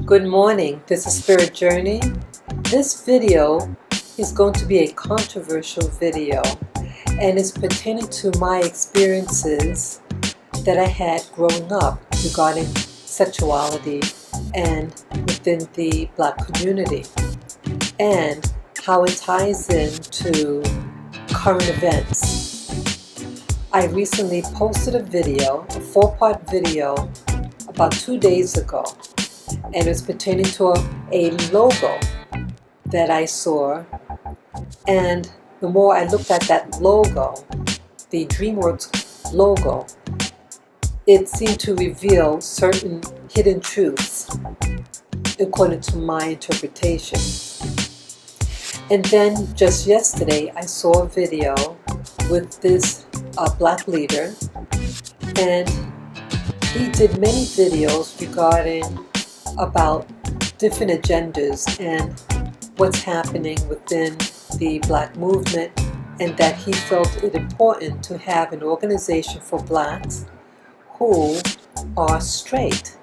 Good morning, this is Spirit Journey. This video is going to be a controversial video and is pertaining to my experiences that I had growing up regarding sexuality and within the Black community, and how it ties into current events. I recently posted a video, a 4-part video, about 2 days ago, and it's pertaining to a logo that I saw. And the more I looked at that logo, the DreamWorks logo, it seemed to reveal certain hidden truths according to my interpretation. And then just yesterday I saw a video with this Black leader, and he did many videos regarding about different agendas and what's happening within the Black movement, and that he felt it important to have an organization for Blacks who are straight.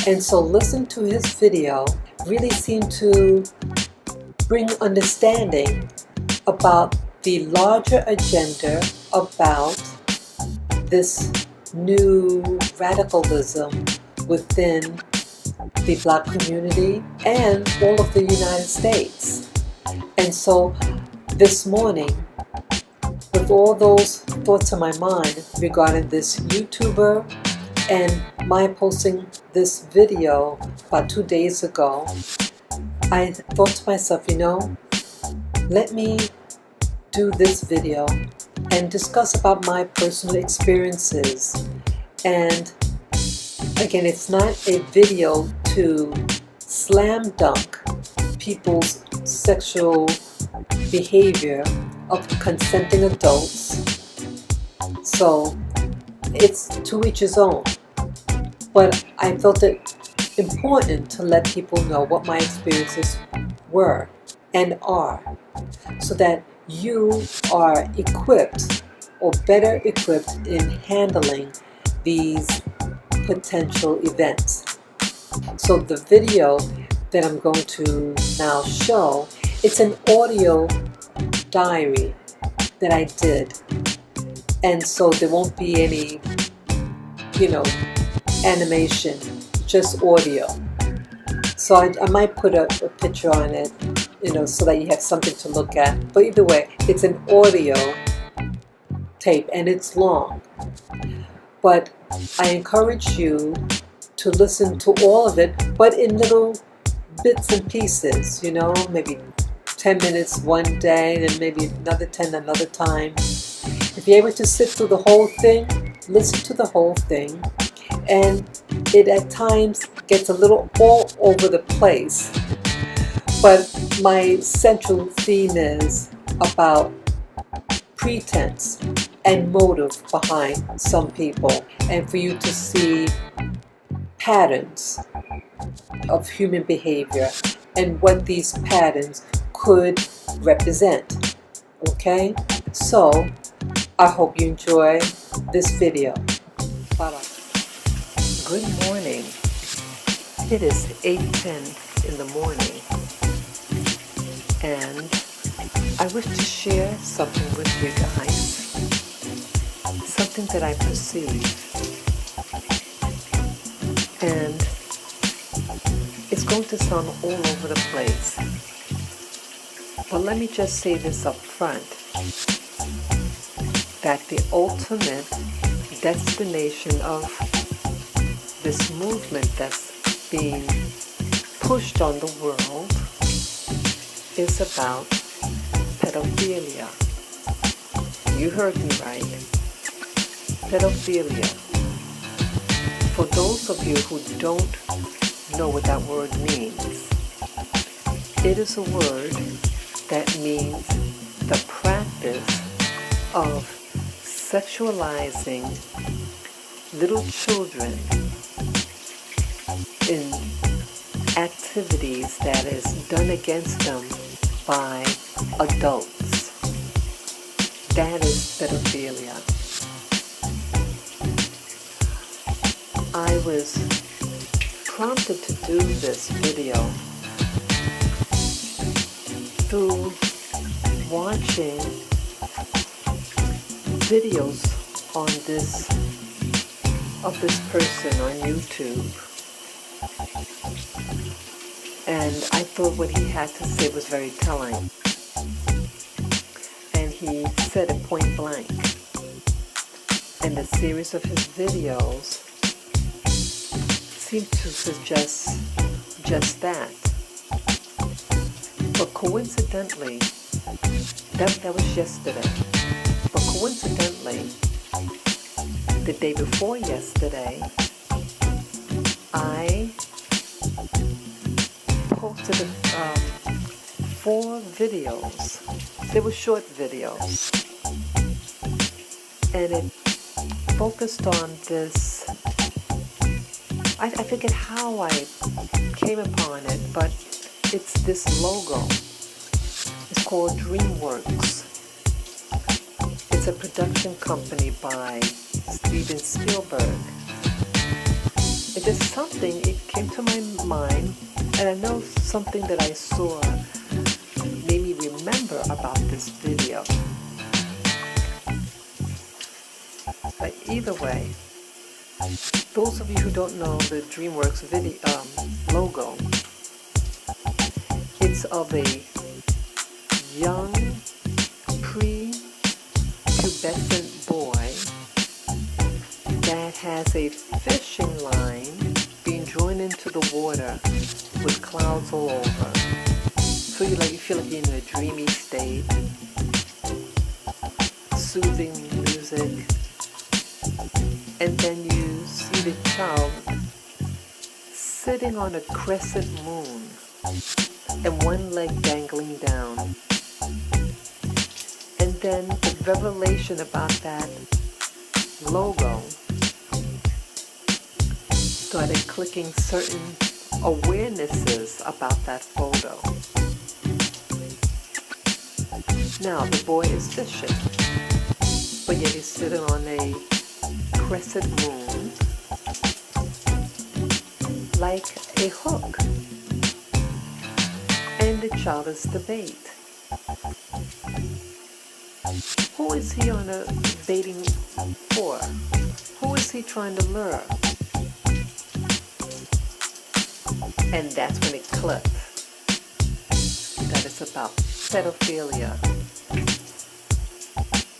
And so listening to his video really seemed to bring understanding about the larger agenda about this new radicalism within the Black community and all of the United States. And so this morning, with all those thoughts in my mind regarding this YouTuber and my posting this video about 2 days ago, I thought to myself, let me do this video and discuss about my personal experiences. And again, it's not a video to slam dunk people's sexual behavior of consenting adults. So it's to each his own. But I felt it important to let people know what my experiences were and are, so that you are equipped or better equipped in handling these potential events. So the video that I'm going to now show, it's an audio diary that I did, and so there won't be any animation, just audio. So I might put a picture on it, so that you have something to look at. But either way, it's an audio tape and it's long. But I encourage you to listen to all of it, but in little bits and pieces, maybe 10 minutes one day, then maybe another 10 another time. If you're able to sit through the whole thing, listen to the whole thing. And it at times gets a little all over the place. But my central theme is about pretense and motive behind some people, and for you to see patterns of human behavior and what these patterns could represent. Okay? So I hope you enjoy this video. Bye-bye. Good morning. It is 8:10 in the morning, and I wish to share something with you guys, something that I perceive, and it's going to sound all over the place, but let me just say this up front, that the ultimate destination of this movement that's being pushed on the world is about pedophilia. You heard me right. Pedophilia. For those of you who don't know what that word means, it is a word that means the practice of sexualizing little children in activities that is done against them by adults. That is pedophilia. I was prompted to do this video through watching videos on this person on YouTube, and I thought what he had to say was very telling, and he said it point blank. And the series of his videos seem to suggest just that. But coincidentally, that was yesterday. But coincidentally, the day before yesterday, I posted 4 videos. They were short videos, and it focused on this. I forget how I came upon it, but it's this logo. It's called DreamWorks. It's a production company by Steven Spielberg. It's just something, it came to my mind, and I know something that I saw made me remember about this video. But either way, those of you who don't know the DreamWorks video logo, it's of a young pre-pubescent boy that has a fishing line being drawn into the water with clouds all over. So you feel like you're in a dreamy state, soothing music, and then you see the child sitting on a crescent moon and one leg dangling down. And then the revelation about that logo started clicking certain awarenesses about that photo. Now the boy is fishing, but yet he's sitting on a crescent moon like a hook, and the child is the bait. Who is he on a baiting for? Who is he trying to lure? And that's when it clicked that it's about pedophilia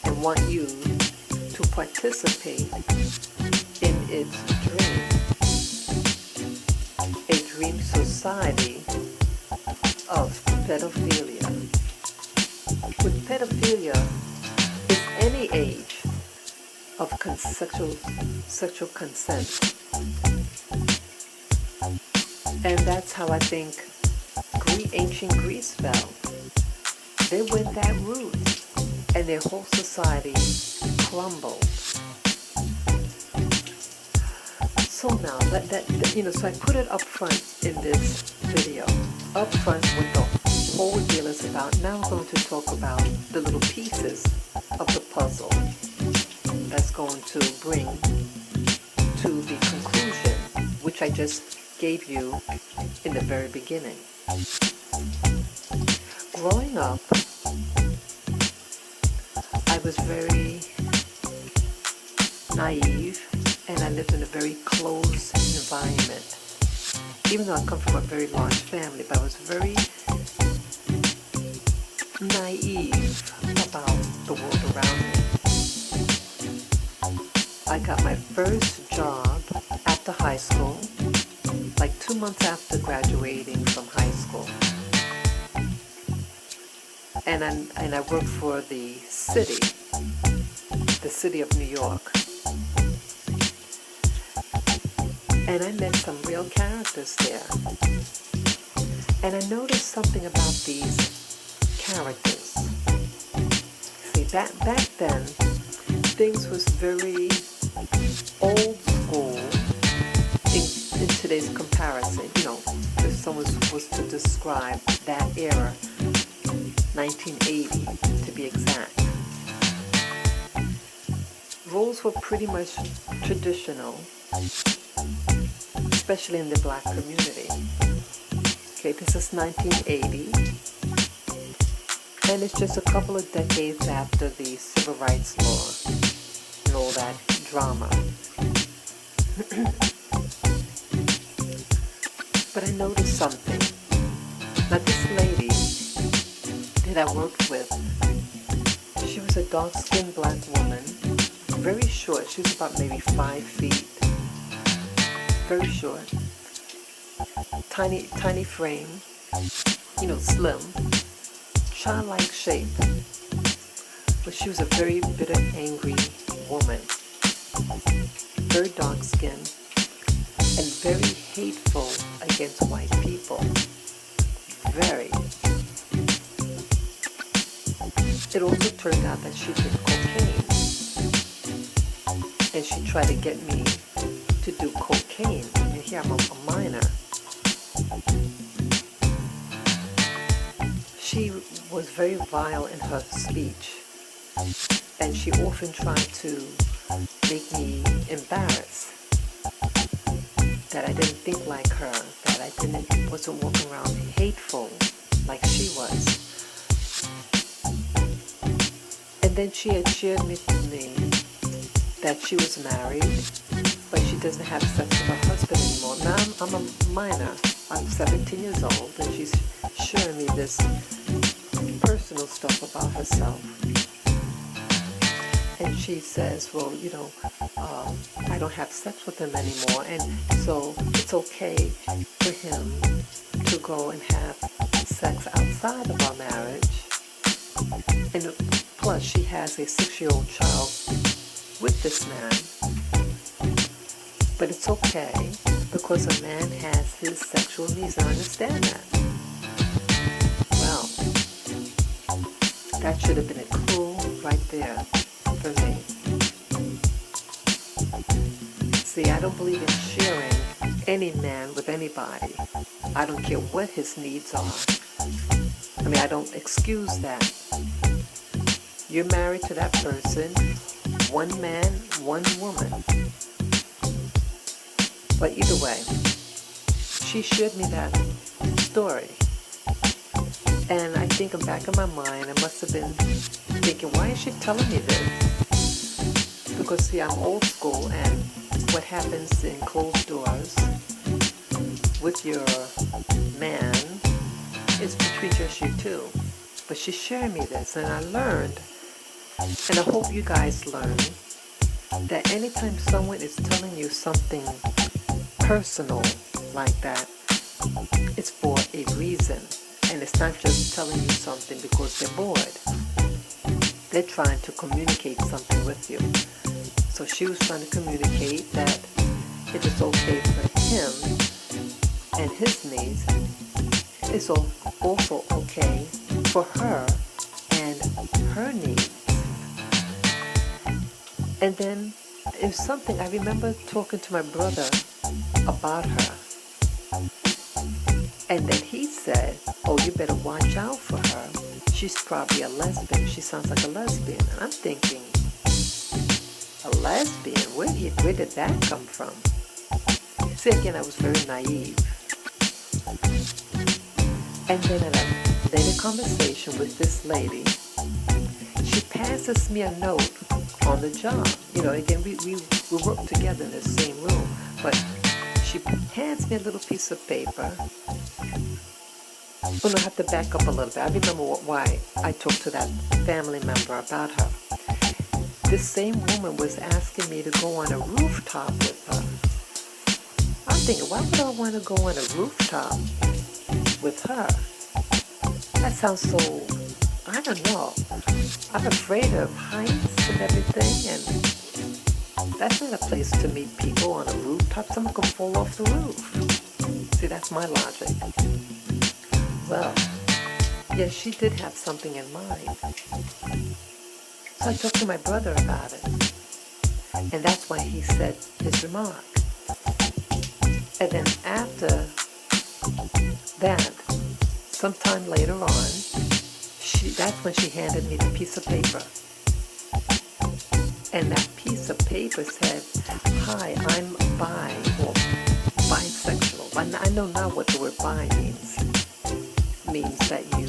and want you to participate in its dream, a dream society of pedophilia. With pedophilia is any age of sexual consent, and that's how I think ancient Greece felt. They went that route, and their whole society crumbled. So now, so I put it up front in this video, up front with the whole deal is about. Now I'm going to talk about the little pieces of the puzzle that's going to bring to the conclusion, which I just gave you in the very beginning. Growing up, I was very naive, and I lived in a very closed environment. Even though I come from a very large family, but I was very naive about the world around me. I got my first job after high school, like 2 months after graduating from high school. And I worked for the city of New York. And I met some real characters there. And I noticed something about these characters. See, back then, things was very old school in today's comparison. You know, if someone was to describe that era, 1980 to be exact. Roles were pretty much traditional, especially in the black community. Okay, this is 1980, and it's just a couple of decades after the civil rights law and all that drama. But I noticed something. Now this lady that I worked with, she was a dark-skinned black woman, very short. She was about maybe 5 feet, very short, tiny frame, slim, childlike shape. But she was a very bitter, angry woman, very dark-skinned, and very hateful against white people. Very. It also turned out that she did cocaine, and she tried to get me to do cocaine, and here I'm a minor. She was very vile in her speech, and she often tried to make me embarrassed, that I didn't think like her, that I wasn't walking around hateful like she was. And then she had shared with me that she was married, but she doesn't have sex with her husband anymore. Now I'm a minor, I'm 17 years old, and she's sharing me this personal stuff about herself. And she says, well, I don't have sex with him anymore, and so it's okay for him to go and have sex outside of our marriage. And plus, she has a 6-year-old child with this man. But it's okay, because a man has his sexual needs, and I understand that. Well, that should have been a clue right there for me. See, I don't believe in sharing any man with anybody. I don't care what his needs are. I mean, I don't excuse that. You're married to that person, one man, one woman. But either way, she shared me that story. And I think in the back of my mind, I must have been thinking, why is she telling me this? Because see, I'm old school, and what happens in closed doors with your man is between just you two. But she's sharing me this, and I learned, and I hope you guys learn, that anytime someone is telling you something personal like that, it's for a reason. And it's not just telling you something because they're bored. They're trying to communicate something with you. So she was trying to communicate that it is okay for him and his needs. It's also okay for her and her needs. And then it's something, I remember talking to my brother about her. And then he said, oh, you better watch out for her. She's probably a lesbian. She sounds like a lesbian. And I'm thinking, a lesbian? Where did that come from? See, again, I was very naive. And then in a conversation with this lady, she passes me a note on the job. Again, we work together in the same room, but she hands me a little piece of paper. Well, I have to back up a little bit. I remember why I talked to that family member about her. This same woman was asking me to go on a rooftop with her. I'm thinking, why would I want to go on a rooftop with her? That sounds so, I don't know. I'm afraid of heights and everything, and that's not a place to meet people on a rooftop. Someone could fall off the roof. See, that's my logic. Well, yes, she did have something in mind. So I talked to my brother about it. And that's why he said his remark. And then after that, sometime later on, that's when she handed me the piece of paper. And that piece of paper said, hi, I'm bisexual. I know now what the word bi means. It means that you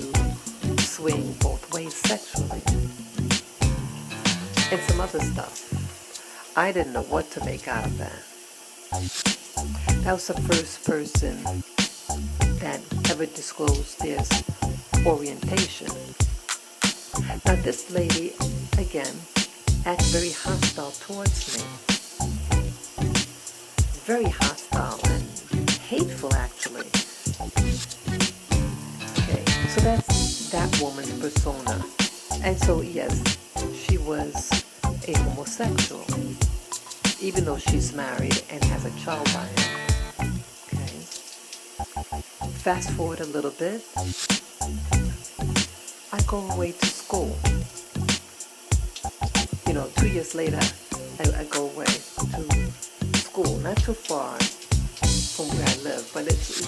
swing both ways sexually. And some other stuff. I didn't know what to make out of that. That was the first person that ever disclosed their orientation. Now this lady, again, acted very hostile towards me. Very hostile and hateful, actually. Okay, so that's that woman's persona. And so, yes, she was a homosexual, even though she's married and has a child by him. Okay. Fast forward a little bit. I go away to school. 2 years later, I go away to school, not too far from where I live, but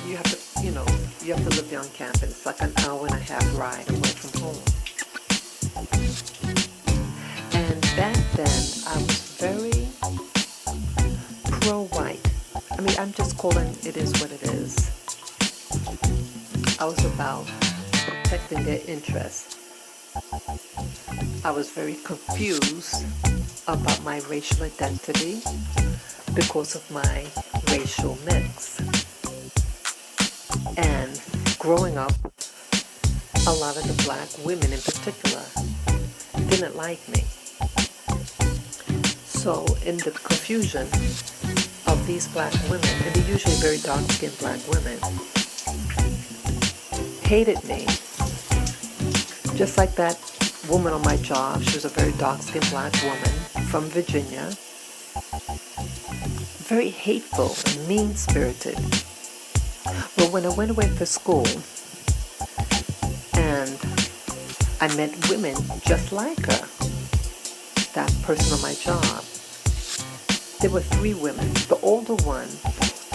you have to live on campus. It's like an hour and a half ride away from home. And back then, I was very pro-white. I mean, I'm just calling it is what it is. I was about protecting their interests. I was very confused about my racial identity because of my racial mix. And growing up, a lot of the black women in particular didn't like me. So in the confusion of these black women, and they're usually very dark-skinned black women, hated me. Just like that woman on my job, she was a very dark-skinned black woman from Virginia. Very hateful and mean-spirited. Well, when I went away for school, and I met women just like her, that person on my job, there were 3 women. The older one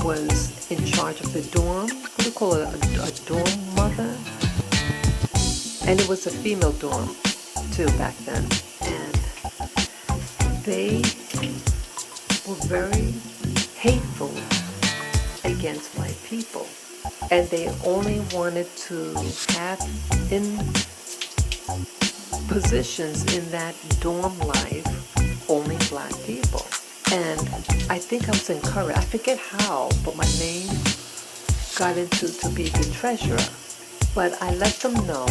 was in charge of the dorm. What do you call it? A dorm mother? And it was a female dorm, too, back then. And they were very hateful against white people. And they only wanted to have in positions in that dorm life only black people. And I think I was encouraged. I forget how, but my name got into to be the treasurer. But I let them know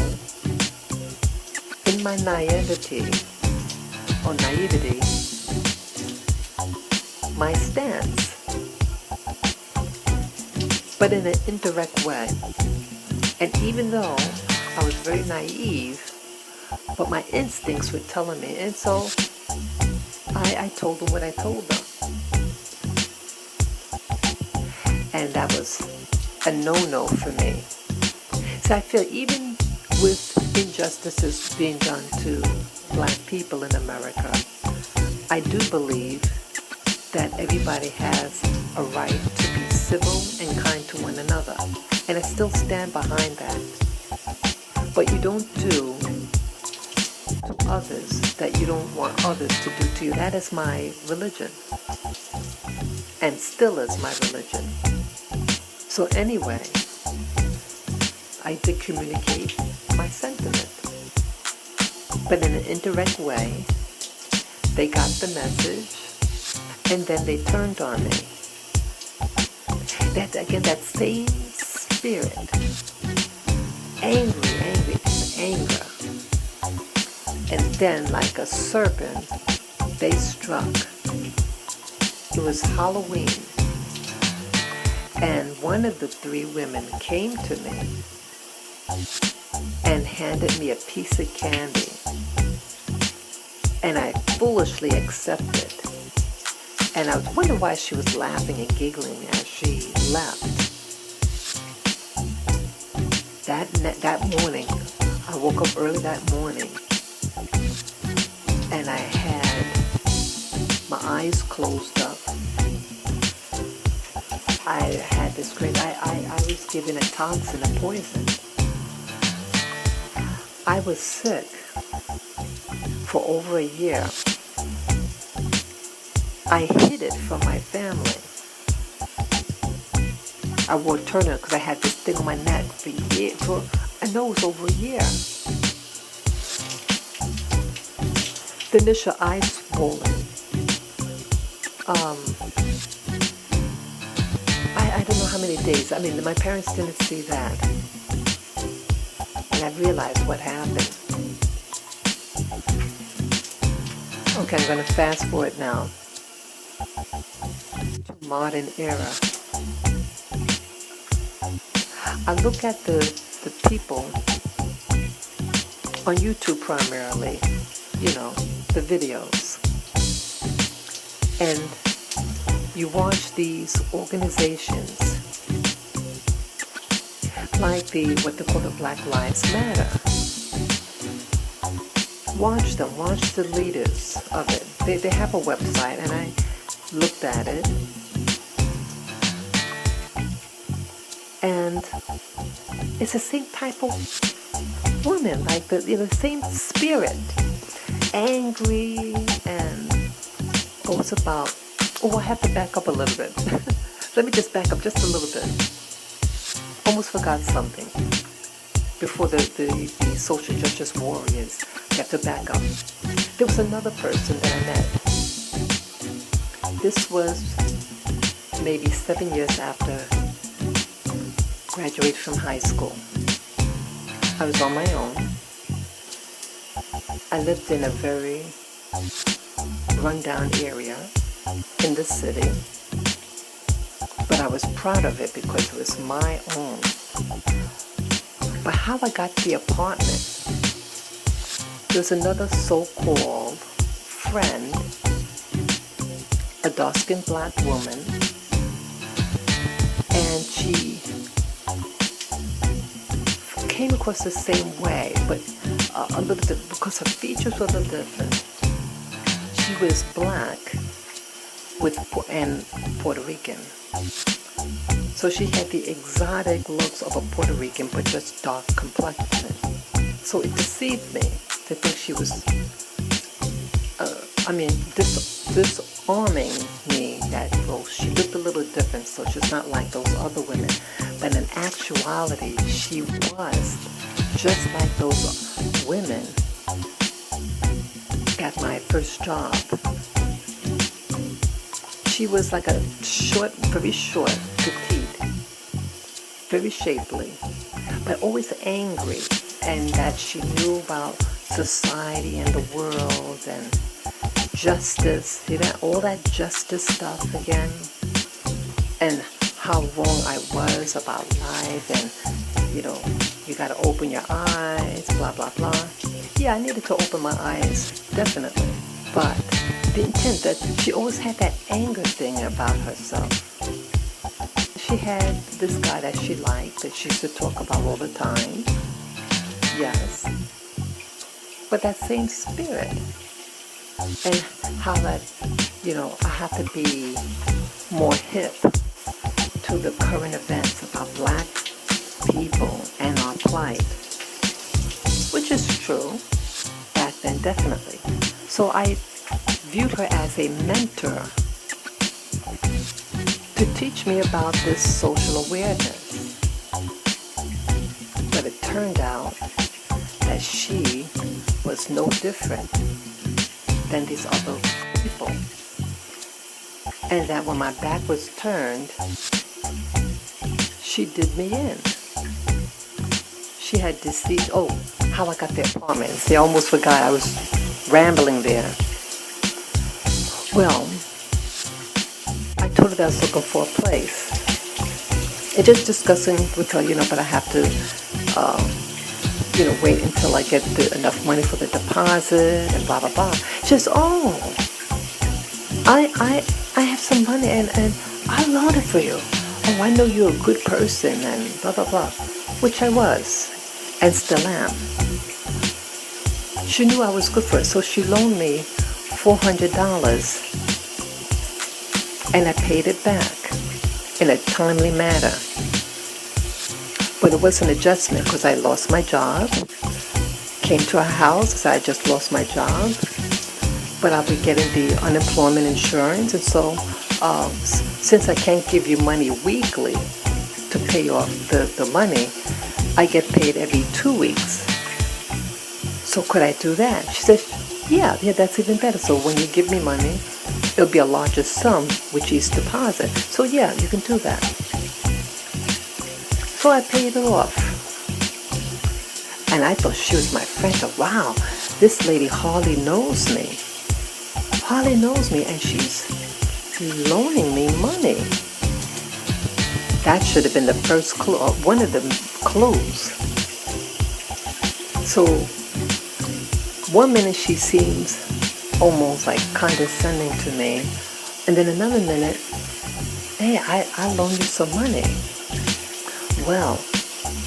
in my naivety, my stance, but in an indirect way. And even though I was very naive, but my instincts were telling me, and so I told them what I told them. And that was a no-no for me. So I feel even with injustices being done to black people in America, I do believe that everybody has a right to be civil and kind to one another. And I still stand behind that. But you don't do to others that you don't want others to do to you. That is my religion. And still is my religion. So anyway, I did communicate my sentiment. But in an indirect way, they got the message, and then they turned on me. That same spirit, angry, anger. And then, like a serpent, they struck. It was Halloween. And one of the 3 women came to me and handed me a piece of candy. And I foolishly accepted. And I was wondering why she was laughing and giggling as she left. That morning, I woke up early that morning, and I had my eyes closed up. I had this I was given a toxin, a poison. I was sick for over a year. I hid it from my family. I wore a tourniquet because I had this thing on my neck for years, I know it was over a year. The initial eye swollen. I don't know how many days. I mean, my parents didn't see that. And I realized what happened. Okay, I'm going to fast forward now to modern era. I look at the people on YouTube primarily, you know, the videos. And you watch these organizations like what they call the Black Lives Matter. Watch them, watch the leaders of it. They have a website, and I looked at it. And it's the same type of woman, like the same spirit, angry, and it's about. Oh, I have to back up a little bit. Let me just back up just a little bit. Almost forgot something. Before the social justice warriors, you have to back up. There was another person that I met. This was maybe 7 years after graduated from high school. I was on my own. I lived in a very rundown area in the city, but I was proud of it because it was my own. But how I got the apartment, there's another so-called friend, a dark-skinned black woman, and she came across the same way, but a little bit, because her features were a little different. She was black and Puerto Rican. So she had the exotic looks of a Puerto Rican, but just dark complexion. So it deceived me to think she was, disarming me that, she looked a little different, so she's not like those other women. But in actuality, she was just like those women. Got my first job. She was like a very short, petite, very shapely, but always angry, and that she knew about society and the world and justice, see that, all that justice stuff again, and how wrong I was about life, and you got to open your eyes, blah, blah, blah. Yeah, I needed to open my eyes, definitely, but the intent that she always had that anger thing about herself. She had this guy that she liked, that she used to talk about all the time. Yes. But that same spirit. And how that, I have to be more hip to the current events about black people and our plight. Which is true. Back then, definitely. So I viewed her as a mentor to teach me about this social awareness. But it turned out that she was no different than these other people. And that when my back was turned, she did me in. She had deceived, how I got the apartment. See, I almost forgot, I was rambling there. Well, I told her that I was looking for a place. And just discussing with her, but I have to, wait until I get enough money for the deposit and blah, blah, blah. She says, I have some money and I'll loan it for you. Oh, I know you're a good person and blah, blah, blah. Which I was and still am. She knew I was good for it, so she loaned me $400 and I paid it back in a timely manner. But it was an adjustment because I lost my job, came to a house, so I just lost my job, but I'll be getting the unemployment insurance, and so since I can't give you money weekly, to pay off the money, I get paid every 2 weeks. So could I do that? She said, yeah, that's even better. So when you give me money, it'll be a larger sum, which is deposit. So yeah, you can do that. So I paid it off. And I thought she was my friend. Wow, this lady hardly knows me. Hardly knows me, and she's loaning me money. That should have been the first clue, or one of the clues. So one minute she seems almost like condescending to me, and then another minute, hey, I loaned you some money. Well,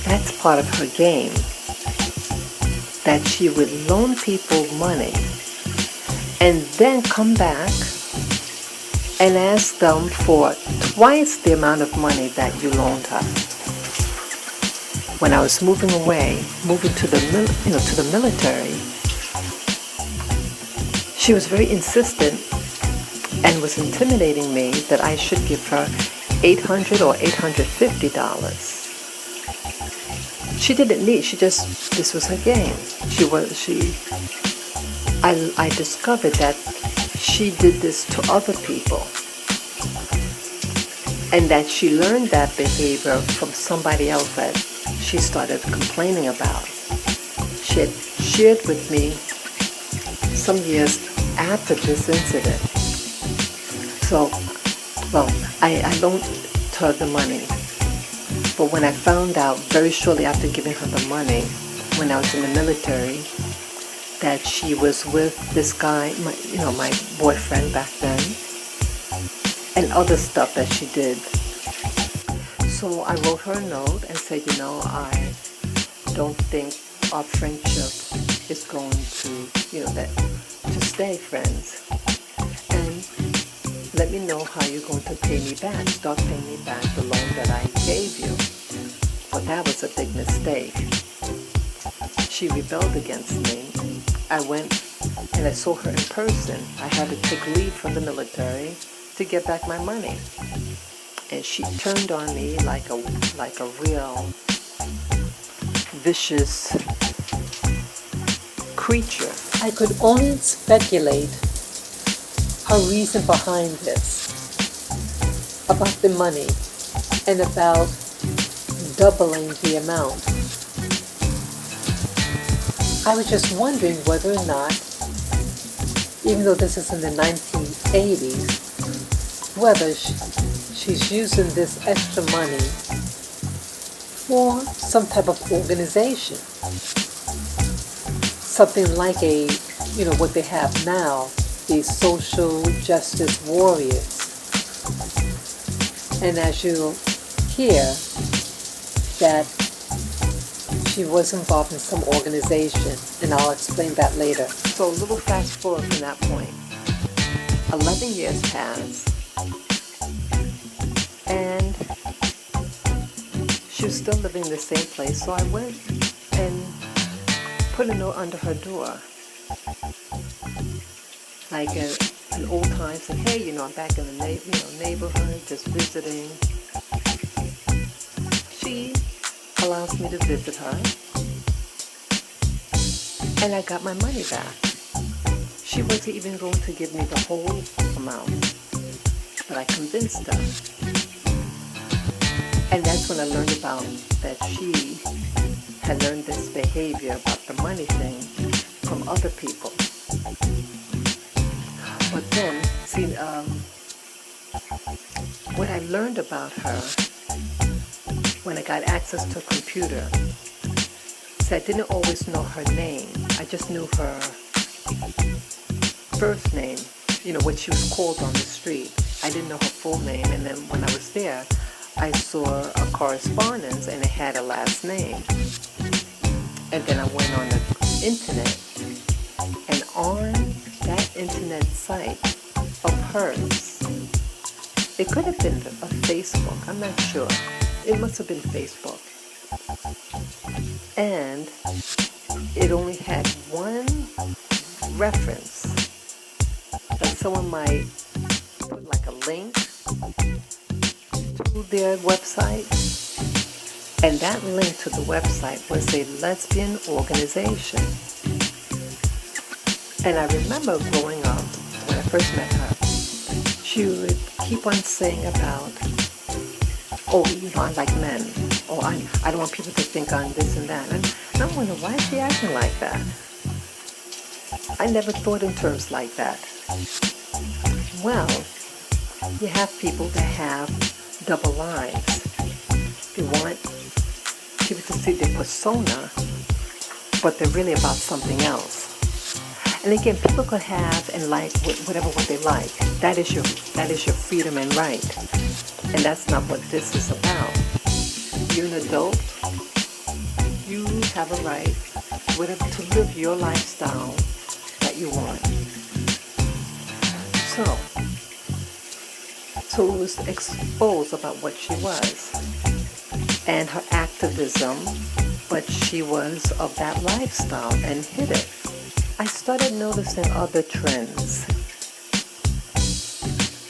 that's part of her game, that she would loan people money and then come back and ask them for twice the amount of money that you loaned her. When I was moving to the military, she was very insistent and was intimidating me that I should give her $800 or $850. She didn't need. This was her game. I discovered that she did this to other people, and that she learned that behavior from somebody else that she started complaining about. She had shared with me some years after this incident. So, I loaned her the money. But when I found out very shortly after giving her the money, when I was in the military, that she was with this guy, my boyfriend back then, and other stuff that she did. So I wrote her a note and said, I don't think our friendship is going to stay friends. And let me know how you're going to pay me back. Start paying me back the loan that I gave you. But that was a big mistake. She rebelled against me. I went and I saw her in person. I had to take leave from the military to get back my money. And she turned on me like a real vicious creature. I could only speculate her reason behind this, about the money, and about doubling the amount. I was just wondering whether or not, even though this is in the 1980s, whether she's using this extra money for some type of organization. Something like what they have now, these social justice warriors. And as you'll hear, that she was involved in some organization, and I'll explain that later. So a little fast forward from that point. 11 years passed, and she was still living in the same place, so I went and put a note under her door. Like an old time, said, hey, I'm back in the neighborhood, just visiting. She allows me to visit her, and I got my money back. She wasn't even going to give me the whole amount, but I convinced her. And that's when I learned about that she had learned this behavior about the money thing from other people. But then, what I learned about her when I got access to a computer, I didn't always know her name. I just knew her first name, what she was called on the street. I didn't know her full name, and then when I was there, I saw a correspondence and it had a last name. And then I went on the internet, and on that internet site of hers, it could have been a Facebook, I'm not sure. It must have been Facebook. And it only had one reference. Like someone might put like a link to their website, And that link to the website was a lesbian organization. And I remember growing up, when I first met her, she would keep on saying about, oh, I like men, or I don't want people to think I'm this and that. And I'm wondering, why is she acting like that? I never thought in terms like that. Well, you have people that have double lives. They want people to see their persona, but they're really about something else. And again, people could have and like whatever what they like. That is your freedom and right. And that's not what this is about. You're an adult. You have a right to live your lifestyle that you want. So it was exposed about what she was and her activism, but she was of that lifestyle and hid it. I started noticing other trends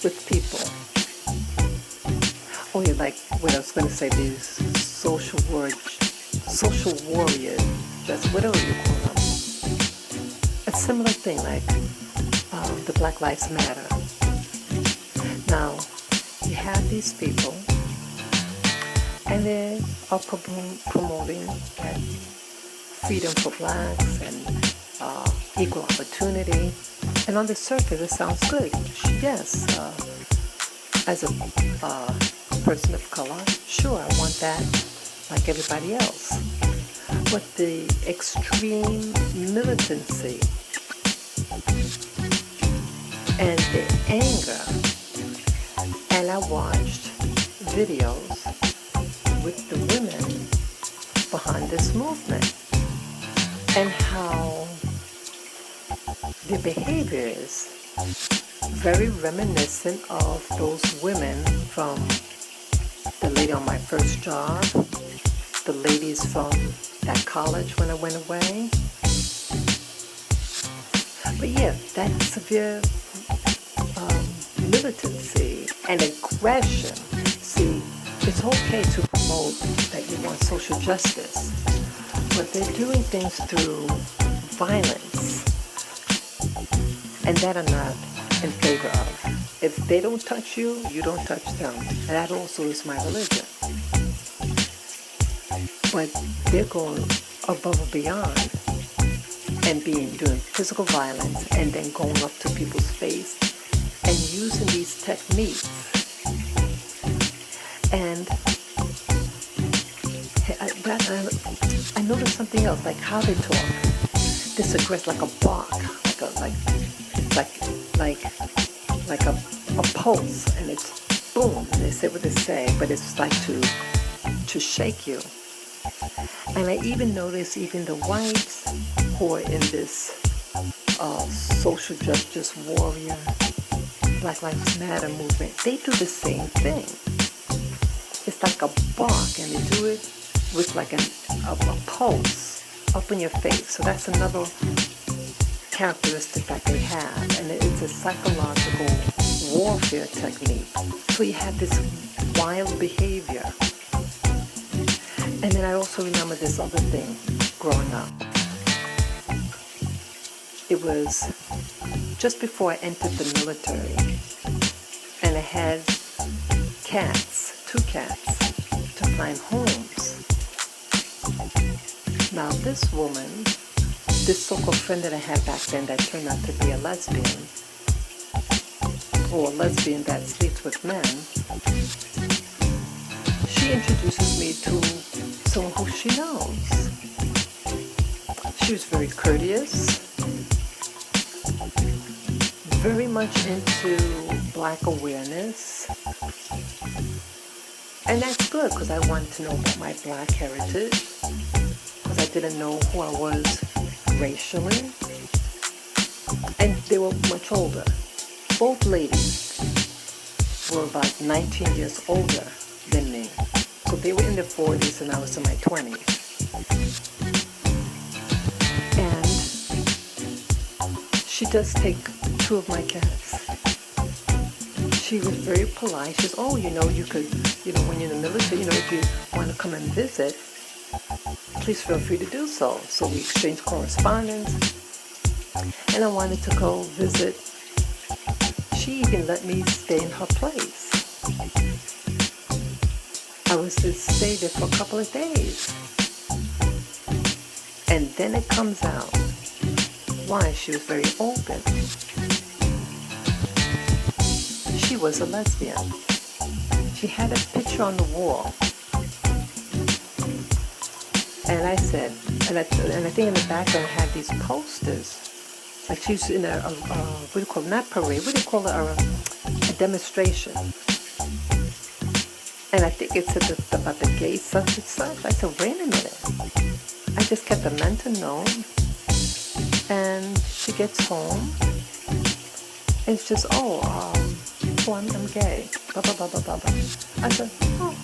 with people. Oh yeah, like what I was going to say, these social warriors, just whatever you call them. A similar thing like the Black Lives Matter. Now, you have these people, and they are promoting that freedom for blacks and equal opportunity. And on the surface, it sounds good. Yes, as a person of color, sure, I want that like everybody else. But the extreme militancy and the anger, and I watched videos with the women behind this movement and how their behavior is very reminiscent of those women from the lady on my first job, the ladies from that college when I went away. But yeah, that severe militancy and aggression. See, it's okay to promote that you want social justice, but they're doing things through violence, and that I'm not in favor of. If they don't touch you, you don't touch them. And that also is my religion. But they're going above and beyond and doing physical violence and then going up to people's face and using these techniques. And I noticed something else, like how they talk. This aggressive, like a bark, like a pulse, and it's boom, and they say what they say, but it's like to shake you. And I even noticed even the whites who are in this social justice warrior, Black Lives Matter movement, they do the same thing. It's like a bark, and they do it with like a pulse up in your face. So that's another characteristic that they have, and it's a psychological warfare technique. So you have this wild behavior. And then I also remember this other thing growing up. It was just before I entered the military, and I had two cats, to find homes. Now this woman, this so-called friend that I had back then that turned out to be a lesbian, or a lesbian that sleeps with men, she introduces me to someone who she knows. She was very courteous, very much into Black awareness, and that's good because I wanted to know about my Black heritage, because I didn't know who I was racially, and they were much older. Both ladies were about 19 years older than me. So they were in their 40s and I was in my 20s. And she does take two of my cats. She was very polite. She says, oh, you could, when you're in the military, if you want want to come and visit, please feel free to do so. So we exchanged correspondence, and I wanted to go visit. She even let me stay in her place. I was to stay there for a couple of days. And then it comes out why she was very open. She was a lesbian. She had a picture on the wall. And I said, and I think in the background had these posters. Like she's in a what do you call it? Not parade, what do you call it? A demonstration. And I think it said about the gay such and such. I said, wait a minute. I just kept the mental note, and she gets home, and it's just, I'm gay, blah, blah, blah, blah, blah, blah. I said, oh.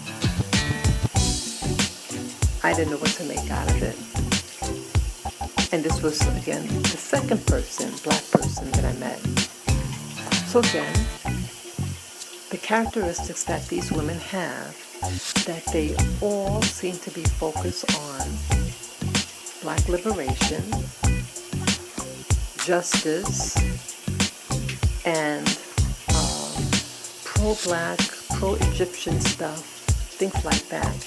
I didn't know what to make out of it. And this was, again, the second person, black person that I met. So again, the characteristics that these women have, that they all seem to be focused on black liberation, justice, and pro-black, pro-Egyptian stuff, things like that.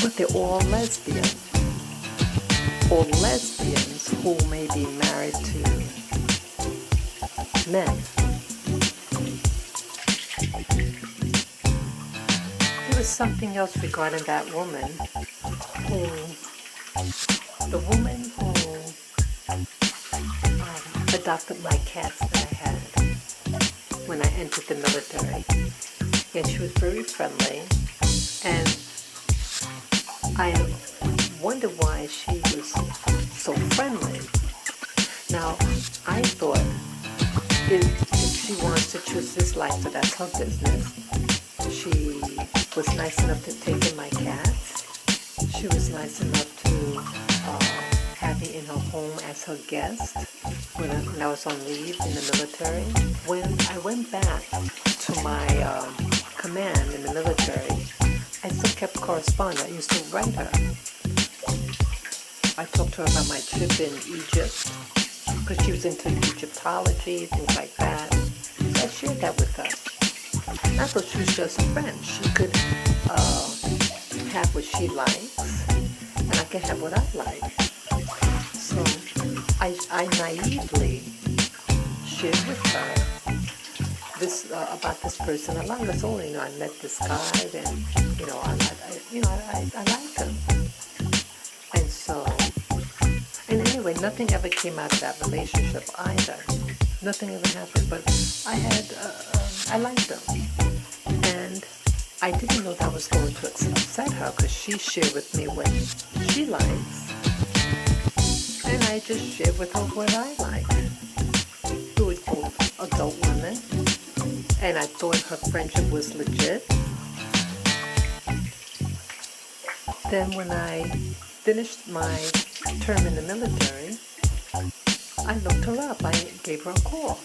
But they're all lesbian, or lesbians who may be married to men. There was something else regarding that woman who adopted my cats that I had when I entered the military. And she was very friendly, and I wondered why she was so friendly. Now, I thought if she wants to choose this life, so that's her business. She was nice enough to take in my cats. She was nice enough to have me in her home as her guest when I was on leave in the military. When I went back to my command in the military, I still kept correspondence. I used to write her. I talked to her about my trip in Egypt, because she was into Egyptology, things like that. So I shared that with her. I thought she was just a friend. She could have what she likes, and I can have what I like. So I naively shared with her this about this person. Along the only, I met this guy, and I liked him, and so. And anyway, nothing ever came out of that relationship either. Nothing ever happened, but I liked him. And I didn't know that was going to upset her, because she shared with me what she likes. And I just shared with her what I like. We were both adult women. And I thought her friendship was legit. Then when I finished my term in the military, I looked her up. I gave her a call,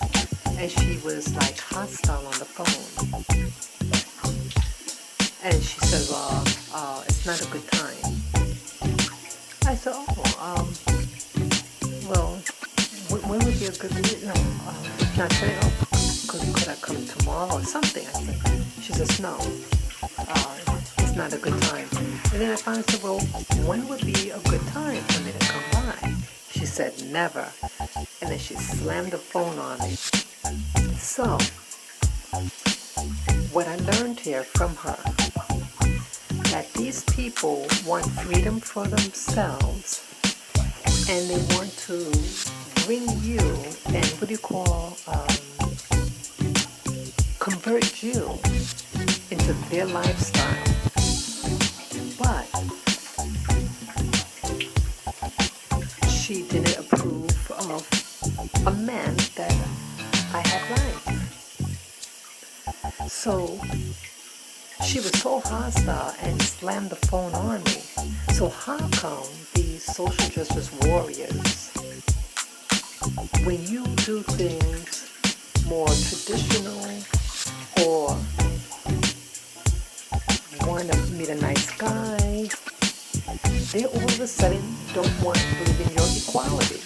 and she was like hostile on the phone. And she said, well, it's not a good time. I said, well, when would be a good, if not today, could I come tomorrow or something? I said, she says, no, it's not a good time. And then I finally said, well, when would be a good time for me to come by? She said, never. And then she slammed the phone on me. So, what I learned here from her, that these people want freedom for themselves, and they want to bring you and convert you into their lifestyle. But she didn't approve of a man that I had liked. So she was so hostile and slammed the phone on me. So how come these social justice warriors, when you do things more traditional or want to meet a nice guy, they all of a sudden don't want to believe in your equality.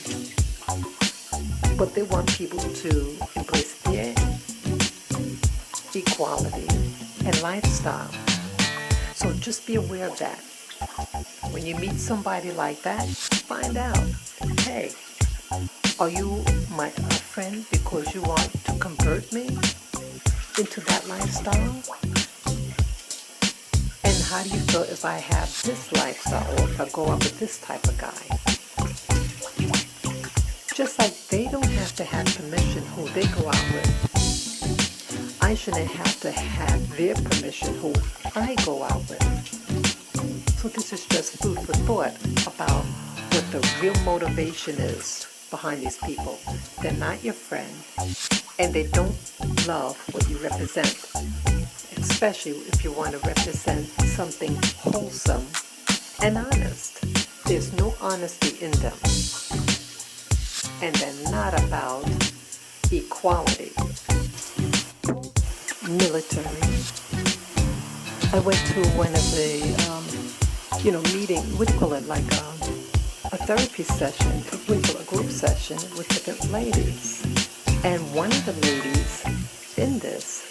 But they want people to embrace their equality and lifestyle. So just be aware of that. When you meet somebody like that, find out, hey, are you my friend because you want to convert me into that lifestyle? And how do you feel if I have this lifestyle or if I go out with this type of guy? Just like they don't have to have permission who they go out with, I shouldn't have to have their permission who I go out with. So this is just food for thought about what the real motivation is behind these people. They're not your friend, and they don't love what you represent, especially if you want to represent something wholesome and honest. There's no honesty in them, and they're not about equality. Military. I went to one of the, meeting, what do you call it, like a therapy session, a group session with different ladies. And one of the ladies in this,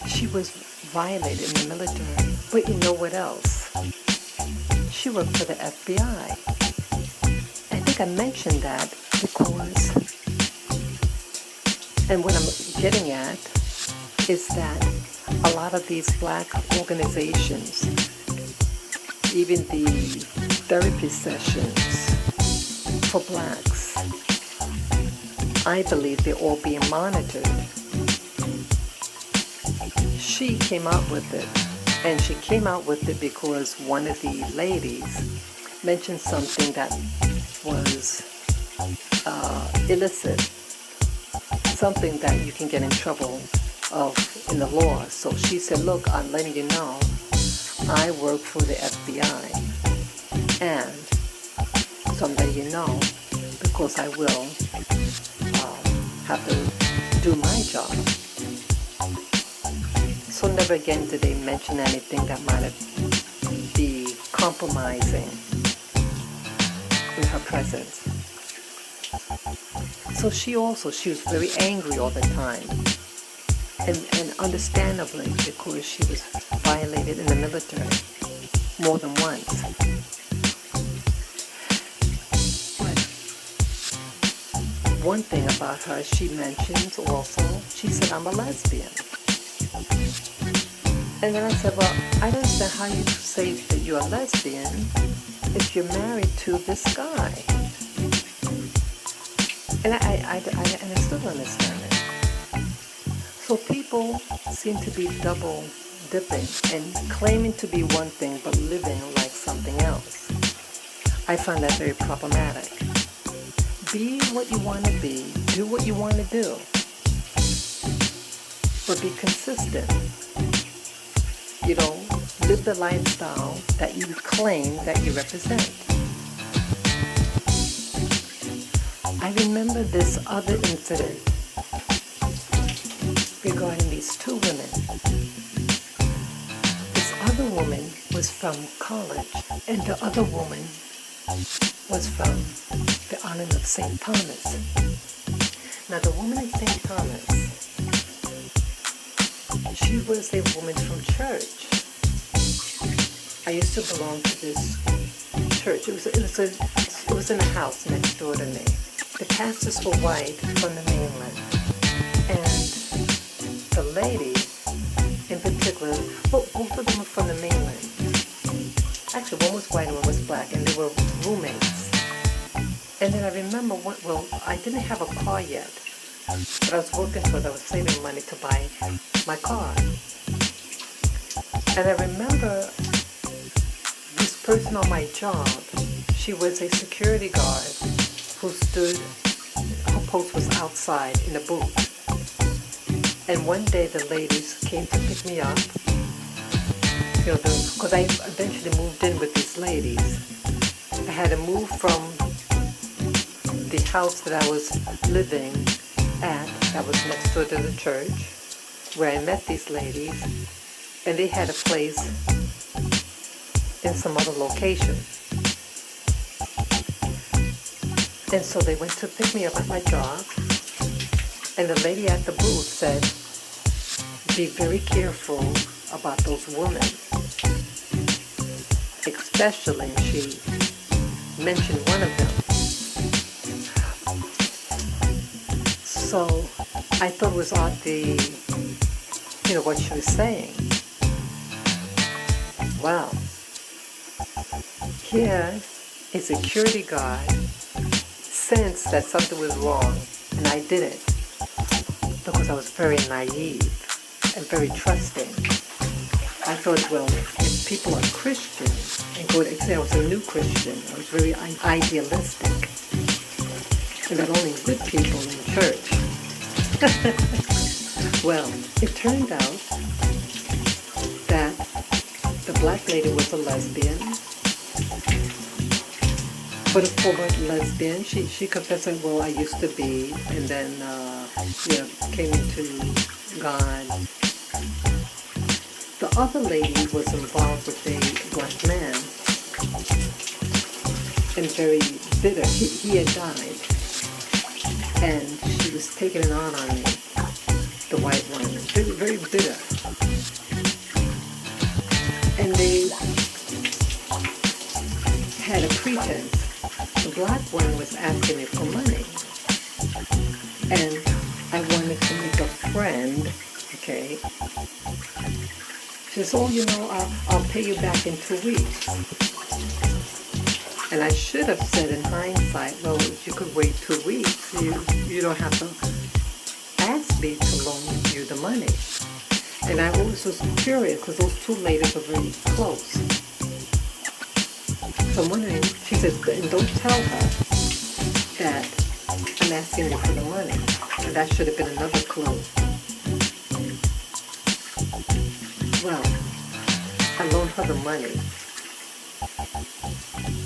she was violated in the military. But you know what else? She worked for the FBI. I think I mentioned that because, and what I'm getting at is that a lot of these black organizations, even the therapy sessions for blacks, I believe they're all being monitored. She came out with it, and she came out with it because one of the ladies mentioned something that was illicit, something that you can get in trouble of in the law. So she said, look, I'm letting you know I work for the FBI, and so I'm letting you know because I will have to do my job. So never again did they mention anything that might be compromising in her presence. So she was very angry all the time. And understandably, because she was violated in the military more than once. But one thing about her, she mentions also, she said, I'm a lesbian. And then I said, well, I don't understand how you say that you're a lesbian if you're married to this guy. And I still don't understand it. So people seem to be double dipping and claiming to be one thing but living like something else. I find that very problematic. Be what you want to be. Do what you want to do. But be consistent. Live the lifestyle that you claim that you represent. I remember this other incident regarding these two women. This other woman was from college, and the other woman was from the island of St. Thomas. Now the woman in St. Thomas, she was a woman from church. I used to belong to this church. It was in a house next door to me. The pastors were white from the mainland, and the lady in particular, well, both of them were from the mainland. Actually, one was white and one was black, and they were roommates. And then I remember, I didn't have a car yet, but I was working so that I was saving money to buy my car. And I remember this person on my job, she was a security guard who her post was outside in the booth. And one day the ladies came to pick me up, because I eventually moved in with these ladies. I had to move from the house that I was living at, that was next door to the church, where I met these ladies, and they had a place in some other location. And so they went to pick me up at my job, and the lady at the booth said, be very careful about those women. Especially, she mentioned one of them. So I thought it was odd what she was saying. Wow. Here, a security guard sensed that something was wrong, and I did it because I was very naive and very trusting. I thought, well, if people are Christian and go to, I was a new Christian, I was very idealistic, and that only good people in church. Well, it turned out that the black lady was a lesbian, but a former lesbian. She confessed that, well, I used to be, and then came into God. The other lady was involved with a black man, and very bitter. He had died, and she was taking it on me, the white one, very, very bitter. And they had a pretense. The black one was asking me for money, and I wanted to make a friend, okay? She says, oh, I'll pay you back in 2 weeks. And I should have said in hindsight, well, if you could wait 2 weeks, you don't have to ask me to loan you the money. And I always was curious because those two ladies were very close. So I'm wondering, she says, and don't tell her that I'm asking you for the money. And that should have been another clue. Well, I loaned her the money.